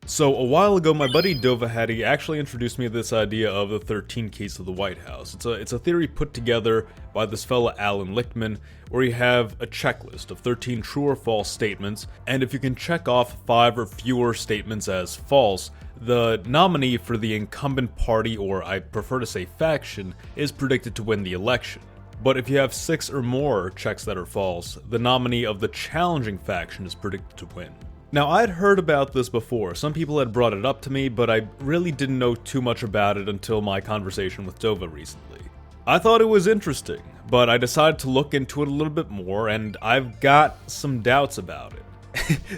So a while ago, my buddy Dova Hattie actually introduced me to this idea of the 13 keys of the White House. It's a theory put together by this fella Alan Lichtman, where you have a checklist of 13 true or false statements, and if you can check off 5 or fewer statements as false, the nominee for the incumbent party, or I prefer to say faction, is predicted to win the election. But if you have 6 or more checks that are false, the nominee of the challenging faction is predicted to win. Now, I'd heard about this before. Some people had brought it up to me, but I really didn't know too much about it until my conversation with Dova recently. I thought it was interesting, but I decided to look into it a little bit more, and I've got some doubts about it.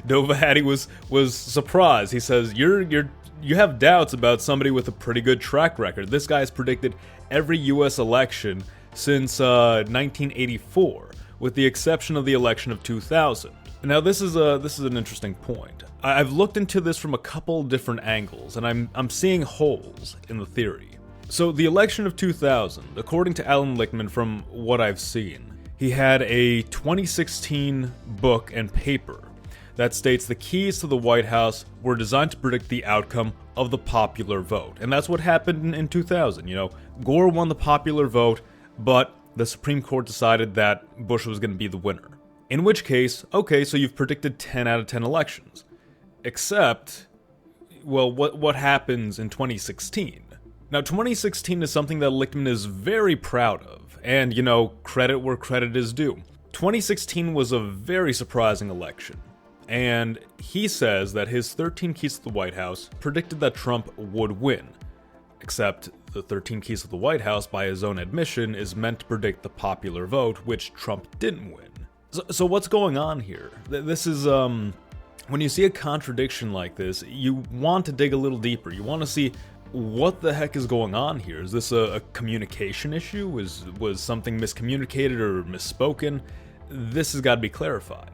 Dova Hattie was surprised. He says, you have doubts about somebody with a pretty good track record. This guy has predicted every US election since 1984, with the exception of the election of 2000. Now, this is an interesting point. I've looked into this from a couple different angles, and I'm seeing holes in the theory. So, the election of 2000, according to Alan Lichtman, from what I've seen, he had a 2016 book and paper that states the keys to the White House were designed to predict the outcome of the popular vote. And that's what happened in 2000. Gore won the popular vote, but the Supreme Court decided that Bush was going to be the winner. In which case, okay, so you've predicted 10 out of 10 elections. Except, well, what happens in 2016? Now, 2016 is something that Lichtman is very proud of, and, credit where credit is due. 2016 was a very surprising election, and he says that his 13 keys to the White House predicted that Trump would win. Except, the 13 keys to the White House, by his own admission, is meant to predict the popular vote, which Trump didn't win. So what's going on here? This is, when you see a contradiction like this, you want to dig a little deeper. You want to see what the heck is going on here. Is this a communication issue? Was something miscommunicated or misspoken? This has got to be clarified.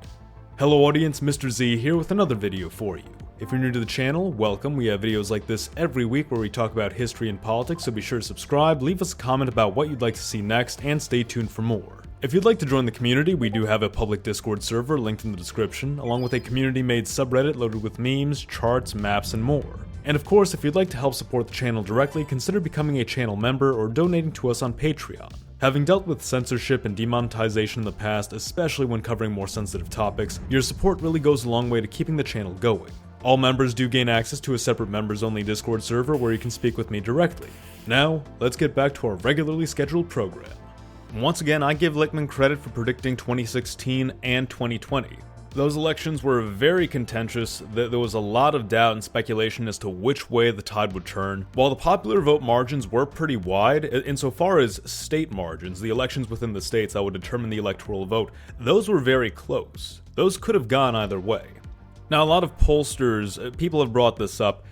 Hello audience, Mr. Z here with another video for you. If you're new to the channel, welcome. We have videos like this every week where we talk about history and politics, so be sure to subscribe, leave us a comment about what you'd like to see next, and stay tuned for more. If you'd like to join the community, we do have a public Discord server linked in the description, along with a community-made subreddit loaded with memes, charts, maps, and more. And of course, if you'd like to help support the channel directly, consider becoming a channel member or donating to us on Patreon. Having dealt with censorship and demonetization in the past, especially when covering more sensitive topics, your support really goes a long way to keeping the channel going. All members do gain access to a separate members-only Discord server where you can speak with me directly. Now, let's get back to our regularly scheduled program. Once again, I give Lichtman credit for predicting 2016 and 2020. Those elections were very contentious. There was a lot of doubt and speculation as to which way the tide would turn. While the popular vote margins were pretty wide, insofar as state margins, the elections within the states that would determine the electoral vote, those were very close. Those could have gone either way. Now, a lot of pollsters, people have brought this up.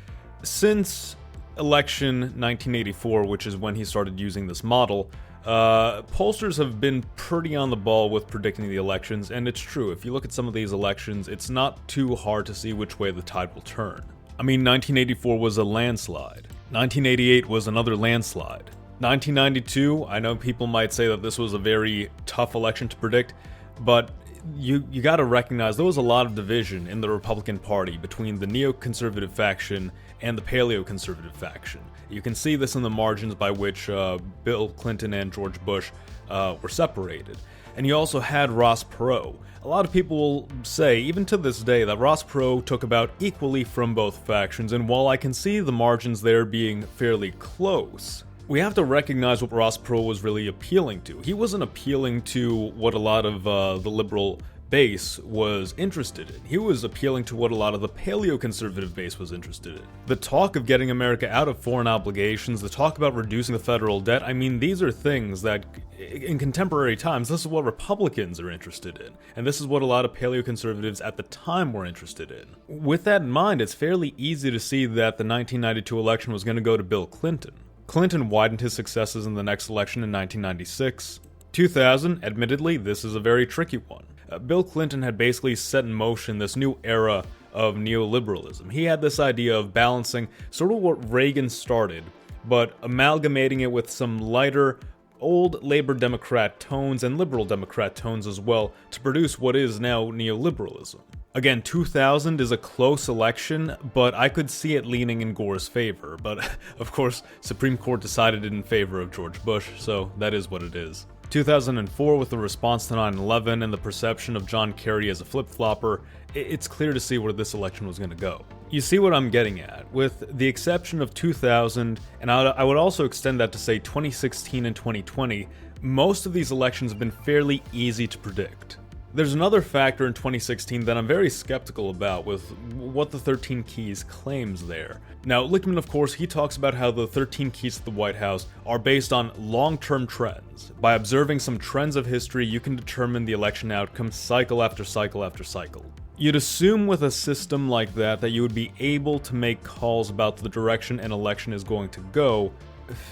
Since election 1984, which is when he started using this model, pollsters have been pretty on the ball with predicting the elections, and it's true. If you look at some of these elections, it's not too hard to see which way the tide will turn. I mean, 1984 was a landslide. 1988 was another landslide. 1992, I know people might say that this was a very tough election to predict, but you gotta recognize there was a lot of division in the Republican Party between the neoconservative faction and the paleoconservative faction. You can see this in the margins by which Bill Clinton and George Bush were separated. And you also had Ross Perot. A lot of people will say, even to this day, that Ross Perot took about equally from both factions, and while I can see the margins there being fairly close, we have to recognize what Ross Perot was really appealing to. He wasn't appealing to what a lot of the liberal base was interested in. He was appealing to what a lot of the paleoconservative base was interested in. The talk of getting America out of foreign obligations, the talk about reducing the federal debt, I mean, these are things that, in contemporary times, this is what Republicans are interested in. And this is what a lot of paleoconservatives at the time were interested in. With that in mind, it's fairly easy to see that the 1992 election was going to go to Bill Clinton. Clinton widened his successes in the next election in 1996. 2000, admittedly, this is a very tricky one. Bill Clinton had basically set in motion this new era of neoliberalism. He had this idea of balancing sort of what Reagan started, but amalgamating it with some lighter, old Labor Democrat tones and liberal Democrat tones as well to produce what is now neoliberalism. Again, 2000 is a close election, but I could see it leaning in Gore's favor. But of course, Supreme Court decided in favor of George Bush, so that is what it is. 2004, with the response to 9/11 and the perception of John Kerry as a flip-flopper, it's clear to see where this election was going to go. You see what I'm getting at. With the exception of 2000, and I would also extend that to say 2016 and 2020, most of these elections have been fairly easy to predict. There's another factor in 2016 that I'm very skeptical about with what the 13 Keys claims there. Now, Lichtman, of course, he talks about how the 13 Keys to the White House are based on long-term trends. By observing some trends of history, you can determine the election outcome cycle after cycle after cycle. You'd assume with a system like that you would be able to make calls about the direction an election is going to go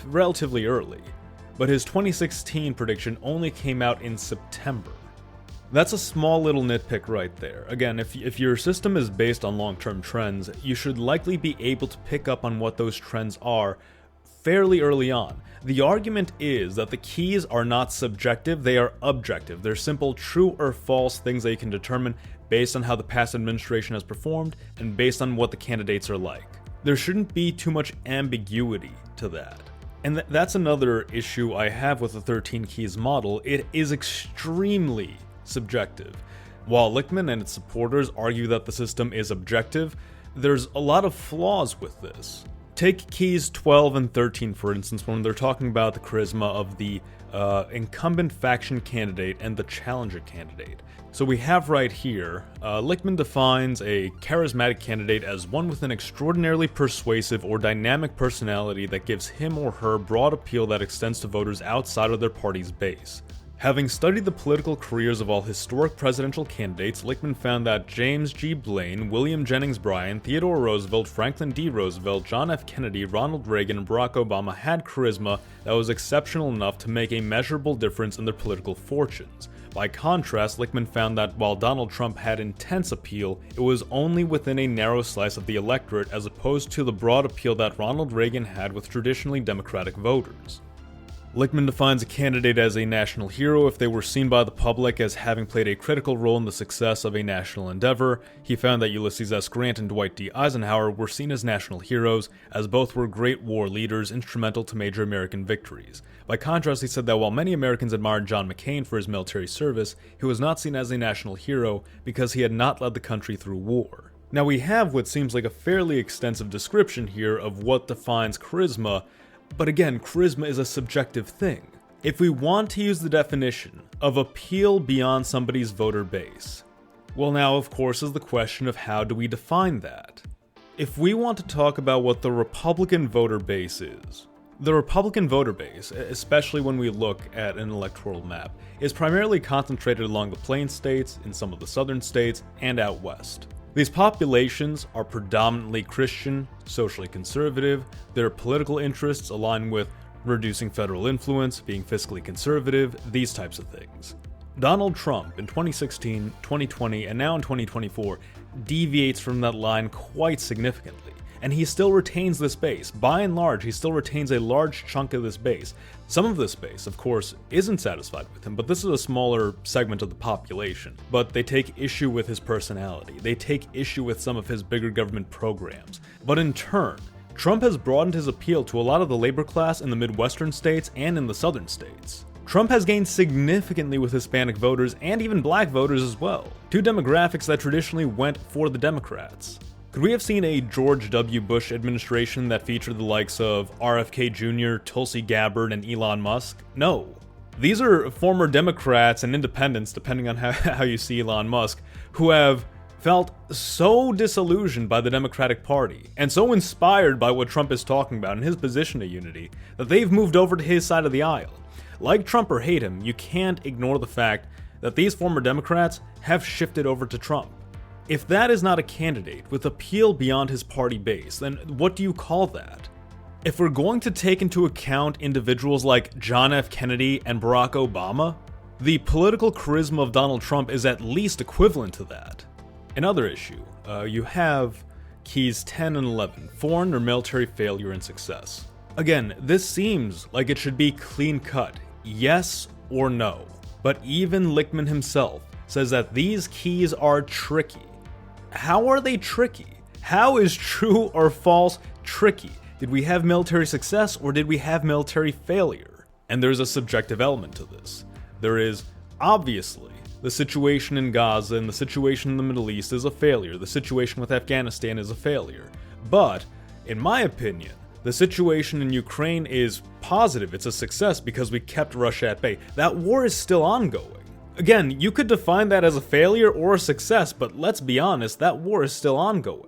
relatively early. But his 2016 prediction only came out in September. That's a small little nitpick right there. Again, if your system is based on long-term trends, you should likely be able to pick up on what those trends are fairly early on. The argument is that the keys are not subjective, they are objective. They're simple true or false things that you can determine based on how the past administration has performed and based on what the candidates are like. There shouldn't be too much ambiguity to that. And that's another issue I have with the 13 Keys model. It is extremely subjective. While Lichtman and its supporters argue that the system is objective, there's a lot of flaws with this. Take keys 12 and 13, for instance, when they're talking about the charisma of the incumbent faction candidate and the challenger candidate. So we have right here, Lichtman defines a charismatic candidate as one with an extraordinarily persuasive or dynamic personality that gives him or her broad appeal that extends to voters outside of their party's base. Having studied the political careers of all historic presidential candidates, Lichtman found that James G. Blaine, William Jennings Bryan, Theodore Roosevelt, Franklin D. Roosevelt, John F. Kennedy, Ronald Reagan, and Barack Obama had charisma that was exceptional enough to make a measurable difference in their political fortunes. By contrast, Lichtman found that while Donald Trump had intense appeal, it was only within a narrow slice of the electorate as opposed to the broad appeal that Ronald Reagan had with traditionally Democratic voters. Lichtman defines a candidate as a national hero if they were seen by the public as having played a critical role in the success of a national endeavor. He found that Ulysses S. Grant and Dwight D. Eisenhower were seen as national heroes, as both were great war leaders instrumental to major American victories. By contrast, he said that while many Americans admired John McCain for his military service, he was not seen as a national hero because he had not led the country through war. Now we have what seems like a fairly extensive description here of what defines charisma, but again, charisma is a subjective thing. If we want to use the definition of appeal beyond somebody's voter base, well now of course is the question of how do we define that? If we want to talk about what the Republican voter base is, the Republican voter base, especially when we look at an electoral map, is primarily concentrated along the Plains states, in some of the southern states, and out west. These populations are predominantly Christian, socially conservative, their political interests align with reducing federal influence, being fiscally conservative, these types of things. Donald Trump in 2016, 2020, and now in 2024 deviates from that line quite significantly, and he still retains this base. By and large, he still retains a large chunk of this base. Some of this base, of course, isn't satisfied with him, but this is a smaller segment of the population. But they take issue with his personality. They take issue with some of his bigger government programs. But in turn, Trump has broadened his appeal to a lot of the labor class in the Midwestern states and in the southern states. Trump has gained significantly with Hispanic voters and even black voters as well, two demographics that traditionally went for the Democrats. Could we have seen a George W. Bush administration that featured the likes of RFK Jr., Tulsi Gabbard, and Elon Musk? No. These are former Democrats and independents, depending on how you see Elon Musk, who have felt so disillusioned by the Democratic Party and so inspired by what Trump is talking about in his position of unity that they've moved over to his side of the aisle. Like Trump or hate him, you can't ignore the fact that these former Democrats have shifted over to Trump. If that is not a candidate with appeal beyond his party base, then what do you call that? If we're going to take into account individuals like John F. Kennedy and Barack Obama, the political charisma of Donald Trump is at least equivalent to that. Another issue, you have keys 10 and 11, foreign or military failure and success. Again, this seems like it should be clean-cut, yes or no. But even Lichtman himself says that these keys are tricky. How are they tricky? How is true or false tricky? Did we have military success or did we have military failure? And there's a subjective element to this. There is, obviously, the situation in Gaza and the situation in the Middle East is a failure. The situation with Afghanistan is a failure. But, in my opinion, the situation in Ukraine is positive. It's a success because we kept Russia at bay. That war is still ongoing. Again, you could define that as a failure or a success, but let's be honest, that war is still ongoing.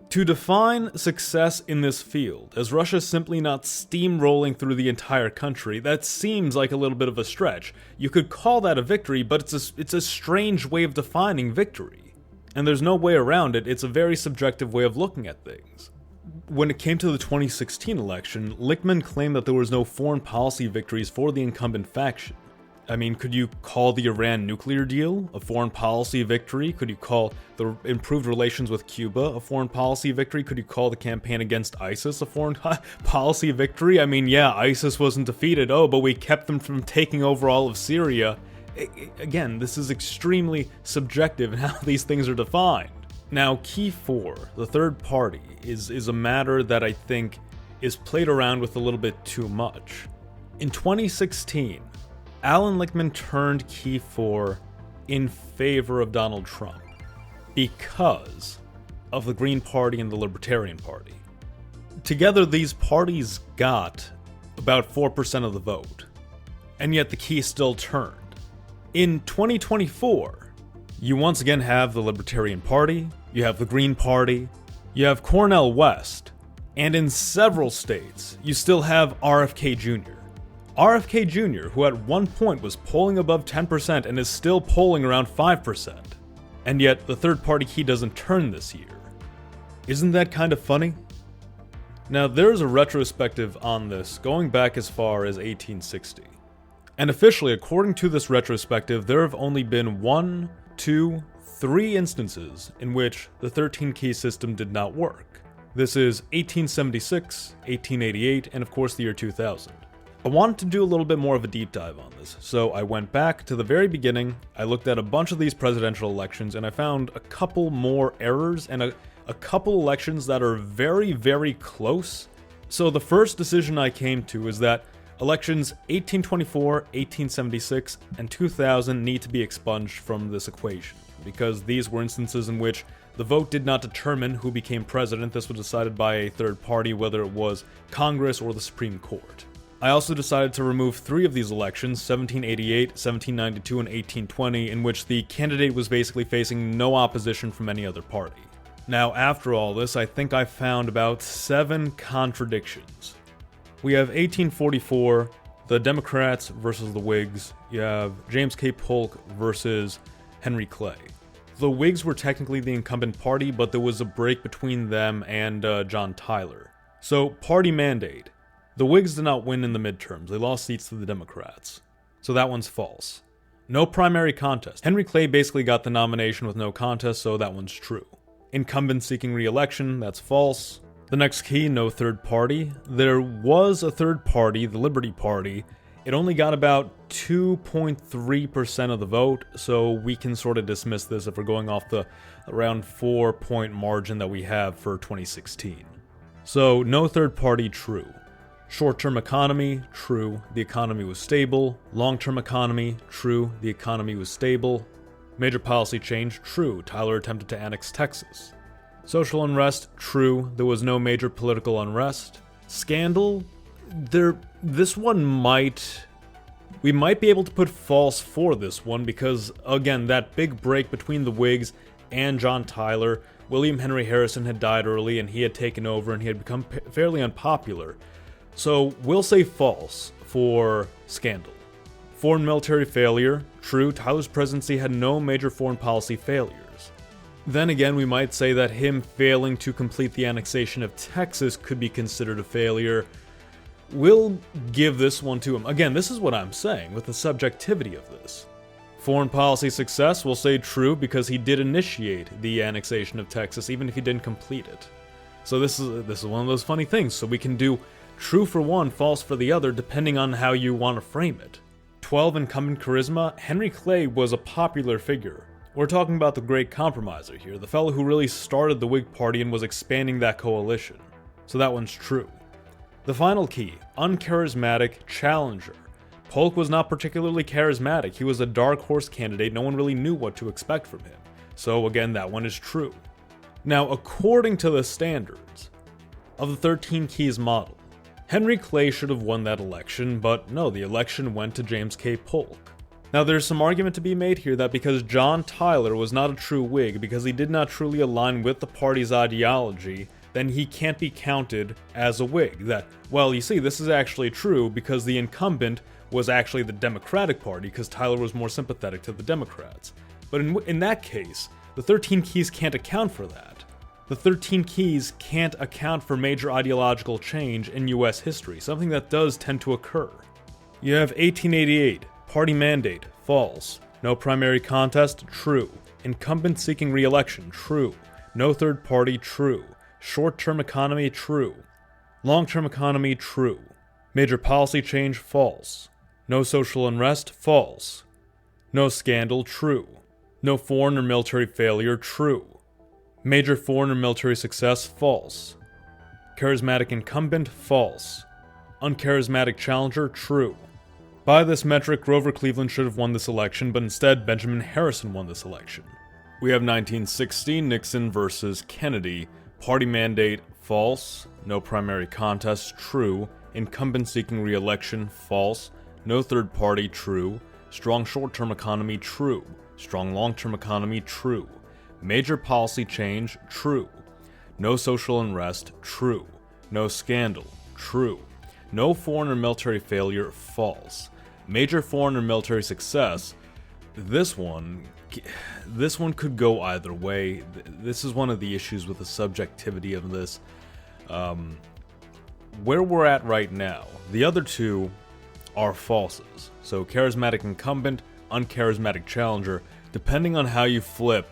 To define success in this field, as Russia simply not steamrolling through the entire country, that seems like a little bit of a stretch. You could call that a victory, but it's a strange way of defining victory. And there's no way around it. It's a very subjective way of looking at things. When it came to the 2016 election, Lichtman claimed that there was no foreign policy victories for the incumbent faction. I mean, could you call the Iran nuclear deal a foreign policy victory? Could you call the improved relations with Cuba a foreign policy victory? Could you call the campaign against ISIS a foreign policy victory? I mean, yeah, ISIS wasn't defeated, but we kept them from taking over all of Syria. Again, this is extremely subjective in how these things are defined. Now, Key 4, the third party, is a matter that I think is played around with a little bit too much. In 2016, Alan Lichtman turned Key 4 in favor of Donald Trump because of the Green Party and the Libertarian Party. Together, these parties got about 4% of the vote, and yet the key still turned. In 2024, you once again have the Libertarian Party, you have the Green Party, you have Cornel West, and in several states, you still have RFK Jr. RFK Jr., who at one point was polling above 10% and is still polling around 5%. And yet, the third party key doesn't turn this year. Isn't that kind of funny? Now, there's a retrospective on this going back as far as 1860. And officially, according to this retrospective, there have only been 1, 2, 3 instances in which the 13 key system did not work. This is 1876, 1888, and of course the year 2000. I wanted to do a little bit more of a deep dive on this, so I went back to the very beginning, I looked at a bunch of these presidential elections, and I found a couple more errors and a couple elections that are very, very close. So the first decision I came to is that elections 1824, 1876, and 2000 need to be expunged from this equation, because these were instances in which the vote did not determine who became president. This was decided by a third party, whether it was Congress or the Supreme Court. I also decided to remove 3 of these elections, 1788, 1792, and 1820, in which the candidate was basically facing no opposition from any other party. Now, after all this, I think I found about 7 contradictions. We have 1844, the Democrats versus the Whigs. You have James K. Polk versus Henry Clay. The Whigs were technically the incumbent party, but there was a break between them and John Tyler. So, party mandate. The Whigs did not win in the midterms. They lost seats to the Democrats. So that one's false. No primary contest. Henry Clay basically got the nomination with no contest, so that one's true. Incumbent seeking re-election, that's false. The next key, no third party. There was a third party, the Liberty Party. It only got about 2.3% of the vote, so we can sort of dismiss this if we're going off the around 4-point margin that we have for 2016. So, no third party, true. Short-term economy, true, the economy was stable. Long-term economy, true, the economy was stable. Major policy change, true, Tyler attempted to annex Texas. Social unrest, true, there was no major political unrest. Scandal, this one we might be able to put false for this one because, again, that big break between the Whigs and John Tyler, William Henry Harrison had died early and he had taken over and he had become fairly unpopular. So we'll say false for scandal. Foreign military failure, true, Tyler's presidency had no major foreign policy failures. Then again, we might say that him failing to complete the annexation of Texas could be considered a failure. We'll give this one to him. Again, this is what I'm saying with the subjectivity of this. Foreign policy success, we'll say true because he did initiate the annexation of Texas even if he didn't complete it. So this is one of those funny things, so we can do true for one, false for the other, depending on how you want to frame it. 12 incumbent charisma, Henry Clay was a popular figure. We're talking about the great compromiser here, the fellow who really started the Whig Party and was expanding that coalition. So that one's true. The final key, uncharismatic challenger. Polk was not particularly charismatic. He was a dark horse candidate. No one really knew what to expect from him. So again, that one is true. Now, according to the standards of the 13 Keys model, Henry Clay should have won that election, but no, the election went to James K. Polk. Now, there's some argument to be made here that because John Tyler was not a true Whig, because he did not truly align with the party's ideology, then he can't be counted as a Whig. That, well, you see, this is actually true because the incumbent was actually the Democratic Party, because Tyler was more sympathetic to the Democrats. But in that case, the 13 Keys can't account for that. The 13 Keys can't account for major ideological change in US history, something that does tend to occur. You have 1888, party mandate, false. No primary contest, true. Incumbent seeking re-election, true. No third party, true. Short-term economy, true. Long-term economy, true. Major policy change, false. No social unrest, false. No scandal, true. No foreign or military failure, true. Major foreign or military success, false. Charismatic incumbent, false. Uncharismatic challenger, true. By this metric, Grover Cleveland should have won this election, but instead Benjamin Harrison won this election. We have 1916, Nixon versus Kennedy. Party mandate, false. No primary contest, true. Incumbent seeking re-election, false. No third party, true. Strong short-term economy, true. Strong long-term economy, true. Major policy change, true. No social unrest, true. No scandal, true. No foreign or military failure, false. Major foreign or military success, this one could go either way. This is one of the issues with the subjectivity of this. Where we're at right now, the other two are falses. So charismatic incumbent, uncharismatic challenger, depending on how you flip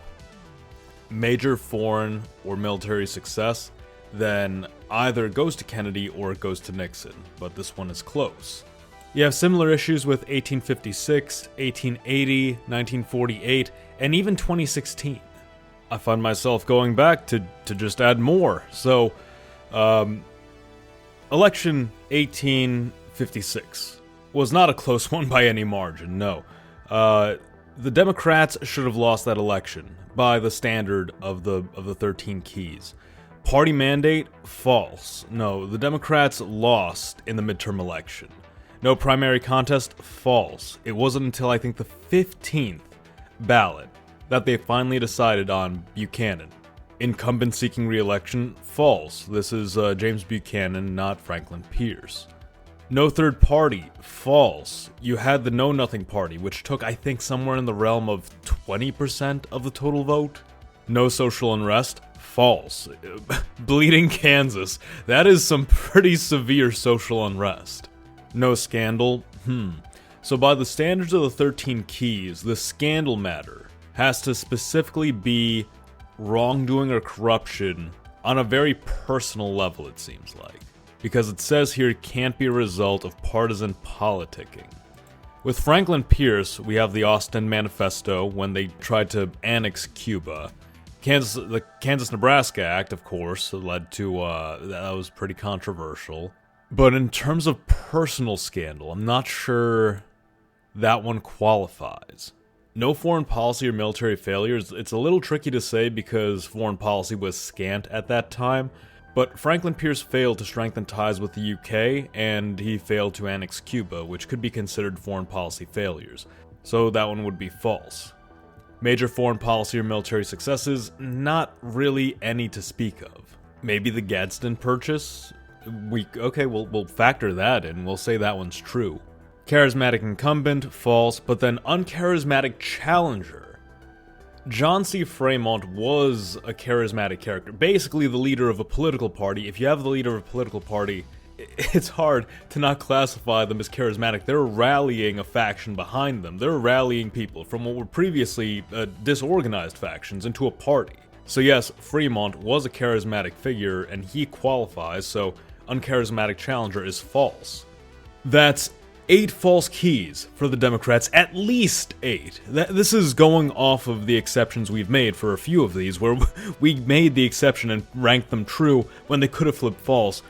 major foreign or military success, then either it goes to Kennedy or it goes to Nixon, but this one is close. You have similar issues with 1856, 1880, 1948, and even 2016. I find myself going back to just add more. So, election 1856 was not a close one by any margin, no. The Democrats should have lost that election by the standard of the 13 Keys. Party mandate, false. No, the Democrats lost in the midterm election. No primary contest, false. It wasn't until I think the 15th ballot that they finally decided on Buchanan. Incumbent seeking re-election, false. This is James Buchanan, not Franklin Pierce. No third party, false. You had the Know Nothing Party, which took, I think, somewhere in the realm of 20% of the total vote. No social unrest, false. Bleeding Kansas, that is some pretty severe social unrest. No scandal, So by the standards of the 13 Keys, the scandal matter has to specifically be wrongdoing or corruption on a very personal level, it seems like. Because it says here it can't be a result of partisan politicking. With Franklin Pierce, we have the Austin Manifesto when they tried to annex Cuba. The Kansas-Nebraska Act, of course, led to, that was pretty controversial. But in terms of personal scandal, I'm not sure that one qualifies. No foreign policy or military failures, it's a little tricky to say because foreign policy was scant at that time. But Franklin Pierce failed to strengthen ties with the UK, and he failed to annex Cuba, which could be considered foreign policy failures. So that one would be false. Major foreign policy or military successes, not really any to speak of. Maybe the Gadsden Purchase? We'll factor that in, we'll say that one's true. Charismatic incumbent, false, but then uncharismatic challenger. John C. Fremont was a charismatic character, basically the leader of a political party. If you have the leader of a political party, it's hard to not classify them as charismatic. They're rallying a faction behind them. They're rallying people from what were previously disorganized factions into a party. So yes, Fremont was a charismatic figure, and he qualifies, so uncharismatic challenger is false. That's 8 false keys for the Democrats, at least 8. This is going off of the exceptions we've made for a few of these, where we made the exception and ranked them true when they could have flipped false.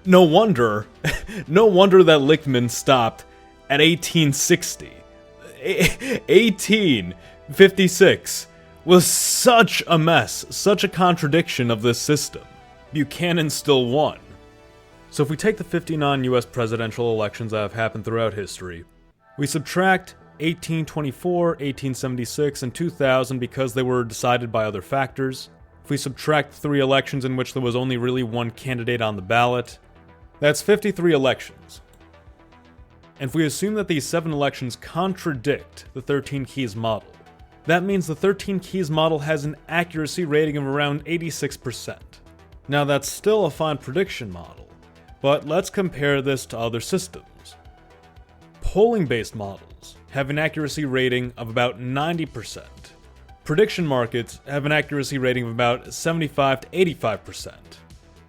No wonder that Lichtman stopped at 1860. 1856 was such a mess, such a contradiction of this system. Buchanan still won. So if we take the 59 US presidential elections that have happened throughout history, we subtract 1824, 1876, and 2000 because they were decided by other factors. If we subtract 3 elections in which there was only really one candidate on the ballot, that's 53 elections. And if we assume that these 7 elections contradict the 13 keys model, that means the 13 keys model has an accuracy rating of around 86%. Now that's still a fine prediction model, but let's compare this to other systems. Polling-based models have an accuracy rating of about 90%. Prediction markets have an accuracy rating of about 75 to 85%.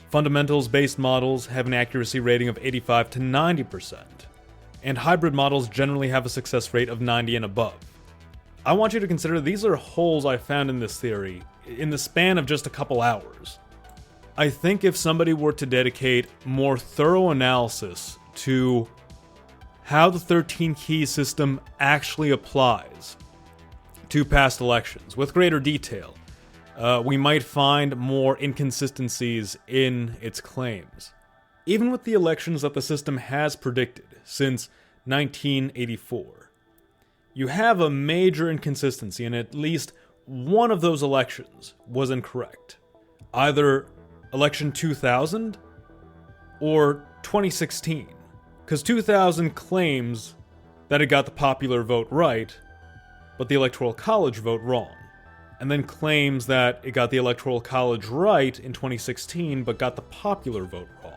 Fundamentals-based models have an accuracy rating of 85 to 90%. And hybrid models generally have a success rate of 90 and above. I want you to consider these are holes I found in this theory in the span of just a couple hours. I think if somebody were to dedicate more thorough analysis to how the 13 key system actually applies to past elections with greater detail, we might find more inconsistencies in its claims. Even with the elections that the system has predicted since 1984, you have a major inconsistency, and at least one of those elections was incorrect. Either election 2000 or 2016. Because 2000 claims that it got the popular vote right, but the Electoral College vote wrong. And then claims that it got the Electoral College right in 2016, but got the popular vote wrong.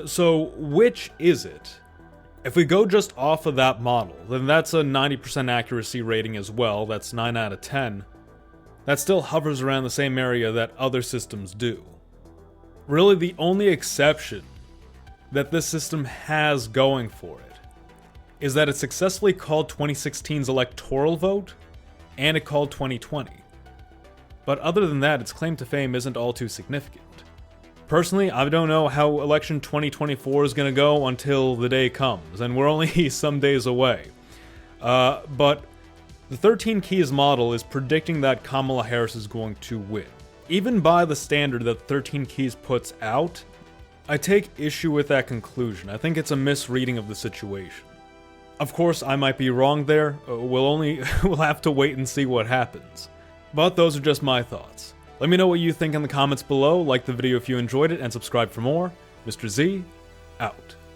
So which is it? If we go just off of that model, then that's a 90% accuracy rating as well. That's 9 out of 10. That still hovers around the same area that other systems do. Really, the only exception that this system has going for it is that it successfully called 2016's electoral vote, and it called 2020. But other than that, its claim to fame isn't all too significant. Personally, I don't know how election 2024 is going to go until the day comes, and we're only some days away. But the 13 keys model is predicting that Kamala Harris is going to win. Even by the standard that 13 keys puts out, I take issue with that conclusion. I think it's a misreading of the situation. Of course, I might be wrong there. We'll have to wait and see what happens. But those are just my thoughts. Let me know what you think in the comments below, like the video if you enjoyed it, and subscribe for more. Mr. Z, out.